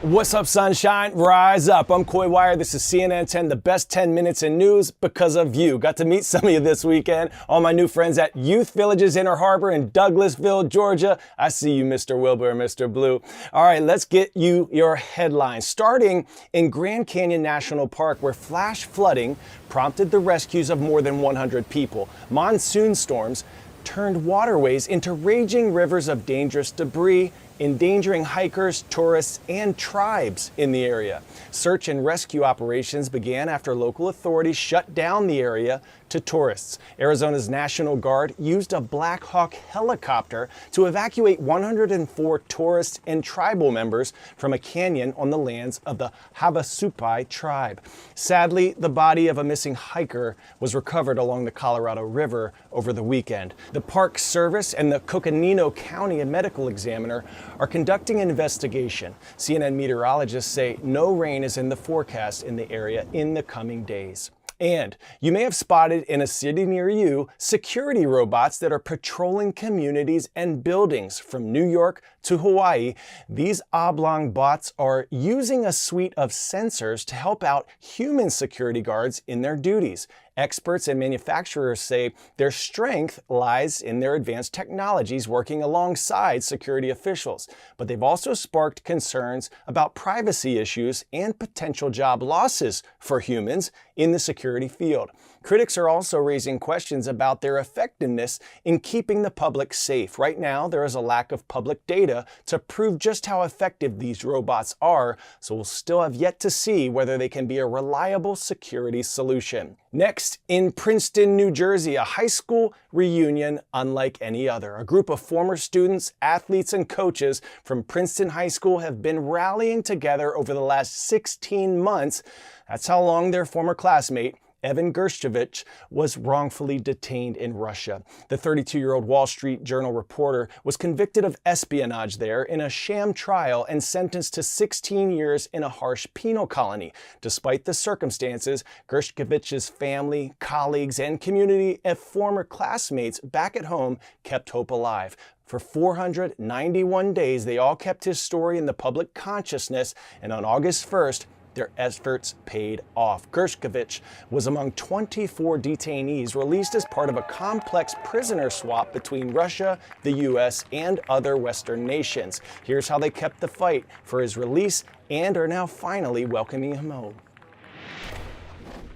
What's up, sunshine? Rise up. I'm Coy Wire. This is CNN10, the best 10 minutes in news because of you. Got to meet some of you this weekend. All my new friends at Youth Villages Inner Harbor in Douglasville, Georgia. I see you, Mr. Wilbur and Mr. Blue. All right, let's get you your headlines. Starting in Grand Canyon National Park, where flash flooding prompted the rescues of more than 100 people. Monsoon storms turned waterways into raging rivers of dangerous debris, endangering hikers, tourists, and tribes in the area. Search and rescue operations began after local authorities shut down the area to tourists. Arizona's National Guard used a Black Hawk helicopter to evacuate 104 tourists and tribal members from a canyon on the lands of the Havasupai tribe. Sadly, the body of a missing hiker was recovered along the Colorado River over the weekend. The Park Service and the Coconino County Medical Examiner are conducting an investigation. CNN meteorologists say no rain is in the forecast in the area in the coming days. And you may have spotted in a city near you security robots that are patrolling communities and buildings from New York to Hawaii. These oblong bots are using a suite of sensors to help out human security guards in their duties. Experts and manufacturers say their strength lies in their advanced technologies working alongside security officials. But they've also sparked concerns about privacy issues and potential job losses for humans in the security field. Critics are also raising questions about their effectiveness in keeping the public safe. Right now, there is a lack of public data to prove just how effective these robots are, so we'll still have yet to see whether they can be a reliable security solution. Next, in Princeton, New Jersey, a high school reunion unlike any other. A group of former students, athletes, and coaches from Princeton High School have been rallying together over the last 16 months. That's how long their former classmate, Evan Gershkovich, was wrongfully detained in Russia. The 32-year-old Wall Street Journal reporter was convicted of espionage there in a sham trial and sentenced to 16 years in a harsh penal colony. Despite the circumstances, Gershkovich's family, colleagues, and community of former classmates back at home kept hope alive. For 491 days, they all kept his story in the public consciousness, and on August 1st, their efforts paid off. Gershkovich was among 24 detainees released as part of a complex prisoner swap between Russia, the U.S., and other Western nations. Here's how they kept the fight for his release and are now finally welcoming him home.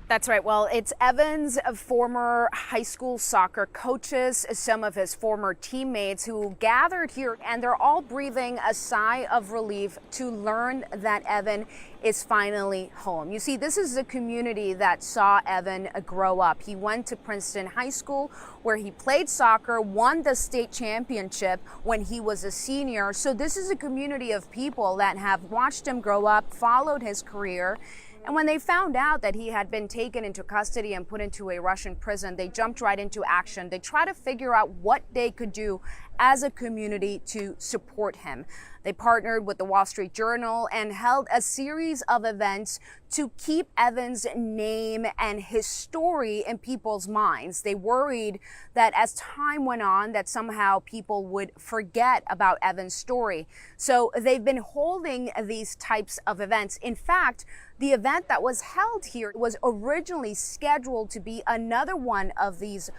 That's right. Well, it's Evan's former high school soccer coaches, some of his former teammates who gathered here, and they're all breathing a sigh of relief to learn that Evan is finally home. You see, this is a community that saw Evan grow up. He went to Princeton High School, where he played soccer, won the state championship when he was a senior. So this is a community of people that have watched him grow up, followed his career. And when they found out that he had been taken into custody and put into a Russian prison, they jumped right into action. They tried to figure out what they could do as a community to support him. They partnered with the Wall Street Journal and held a series of events to keep Evan's name and his story in people's minds. They worried that as time went on, that somehow people would forget about Evan's story. So they've been holding these types of events. In fact, the event that was held here was originally scheduled to be another one of these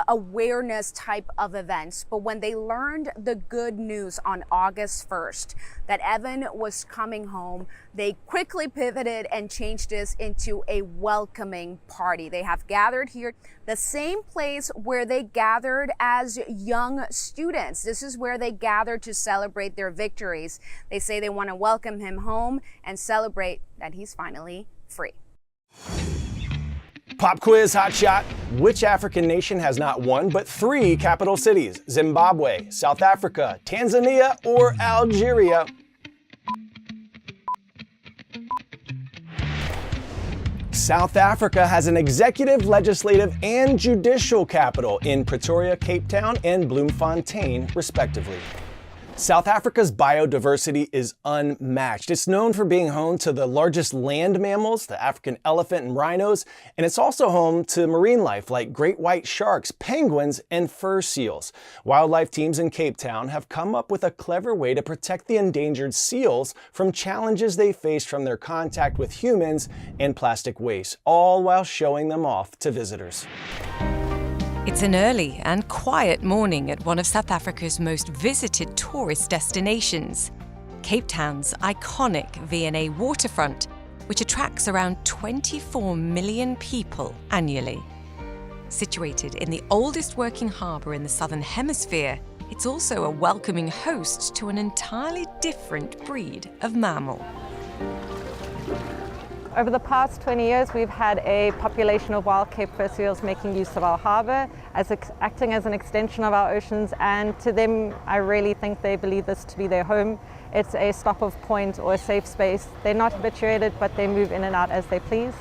awareness type of events. But when they learned the good news on August 1st that Evan was coming home, they quickly pivoted and changed this into a welcoming party. They have gathered here, the same place where they gathered as young students. This is where they gathered to celebrate their victories. They say they want to welcome him home and celebrate that he's finally free. Pop quiz hotshot. Which African nation has not one but 3 capital cities? Zimbabwe, South Africa, Tanzania, or Algeria? South Africa has an executive, legislative, and judicial capital in Pretoria, Cape Town, and Bloemfontein, respectively. South Africa's biodiversity is unmatched. It's known for being home to the largest land mammals, the African elephant and rhinos, and it's also home to marine life like great white sharks, penguins, and fur seals. Wildlife teams in Cape Town have come up with a clever way to protect the endangered seals from challenges they face from their contact with humans and plastic waste, all while showing them off to visitors. It's an early and quiet morning at one of South Africa's most visited tourist destinations, Cape Town's iconic V&A waterfront, which attracts around 24 million people annually. Situated in the oldest working harbour in the Southern Hemisphere, it's also a welcoming host to an entirely different breed of mammal. Over the past 20 years, we've had a population of wild Cape fur seals making use of our harbour, acting as an extension of our oceans, and to them, I really think they believe this to be their home. It's a stop-off point or a safe space. They're not habituated, but they move in and out as they please.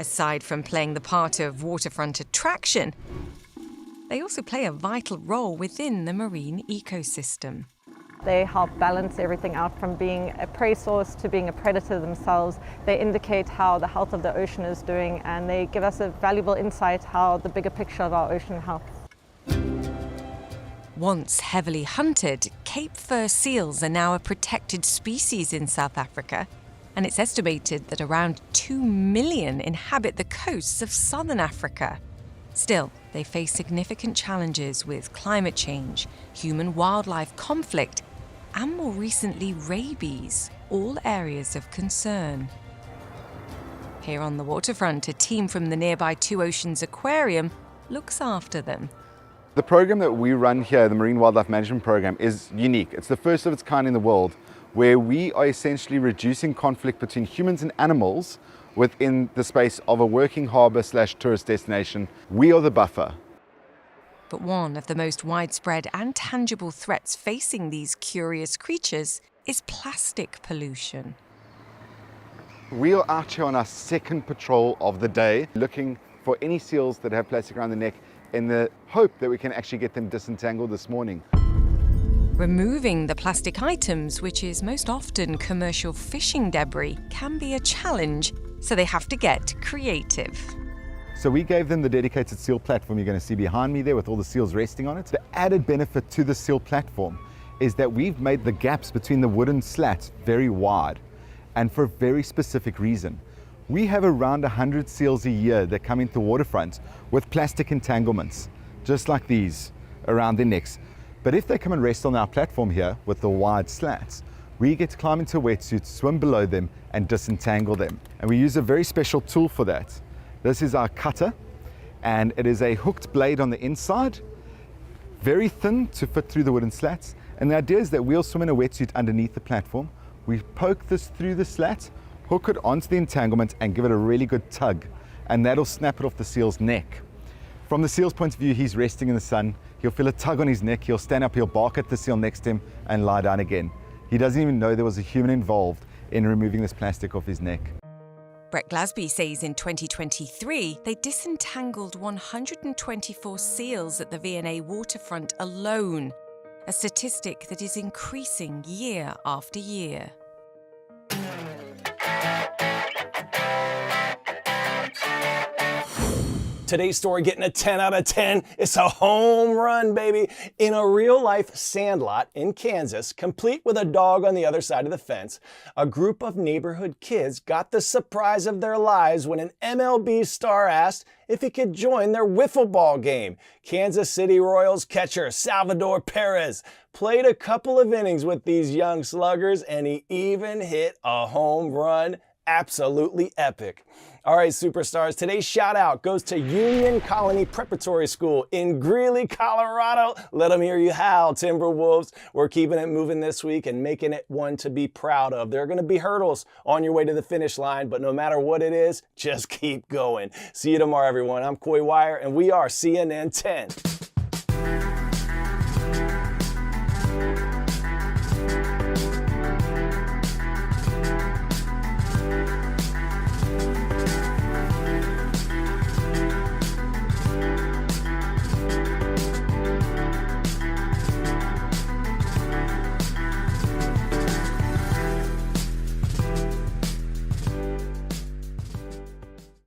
Aside from playing the part of waterfront attraction, they also play a vital role within the marine ecosystem. They help balance everything out from being a prey source to being a predator themselves. They indicate how the health of the ocean is doing, and they give us a valuable insight how the bigger picture of our ocean health. Once heavily hunted, Cape fur seals are now a protected species in South Africa, and it's estimated that around 2 million inhabit the coasts of southern Africa. Still, they face significant challenges with climate change, human-wildlife conflict, and more recently rabies, all areas of concern. Here on the waterfront, a team from the nearby Two Oceans Aquarium looks after them. The program that we run here, the Marine Wildlife Management Program, is unique. It's the first of its kind in the world, where we are essentially reducing conflict between humans and animals within the space of a working harbour/tourist destination. We are the buffer. But one of the most widespread and tangible threats facing these curious creatures is plastic pollution. We are out here on our second patrol of the day, looking for any seals that have plastic around the neck in the hope that we can actually get them disentangled this morning. Removing the plastic items, which is most often commercial fishing debris, can be a challenge, so they have to get creative. So we gave them the dedicated seal platform you're going to see behind me there with all the seals resting on it. The added benefit to the seal platform is that we've made the gaps between the wooden slats very wide, and for a very specific reason. We have around 100 seals a year that come into the waterfront with plastic entanglements, just like these, around their necks. But if they come and rest on our platform here with the wide slats, we get to climb into a wetsuit, swim below them, and disentangle them. And we use a very special tool for that. This is our cutter, and it is a hooked blade on the inside, very thin to fit through the wooden slats. And the idea is that we'll swim in a wetsuit underneath the platform. We poke this through the slat, hook it onto the entanglement, and give it a really good tug, and that'll snap it off the seal's neck. From the seal's point of view, he's resting in the sun. He'll feel a tug on his neck, he'll stand up, he'll bark at the seal next to him, and lie down again. He doesn't even know there was a human involved in removing this plastic off his neck. Brett Glasby says in 2023, they disentangled 124 seals at the V&A waterfront alone, a statistic that is increasing year after year. Today's story getting a 10 out of 10. It's a home run, baby. In a real-life sandlot in Kansas, complete with a dog on the other side of the fence, a group of neighborhood kids got the surprise of their lives when an MLB star asked if he could join their wiffle ball game. Kansas City Royals catcher Salvador Perez played a couple of innings with these young sluggers, and he even hit a home run. Absolutely epic. All right, superstars, today's shout out goes to Union Colony Preparatory School in Greeley, Colorado. Let them hear you howl, Timberwolves. We're keeping it moving this week and making it one to be proud of. There are going to be hurdles on your way to the finish line, but no matter what it is, just keep going. See you tomorrow, everyone. I'm Coy Wire, and we are CNN 10.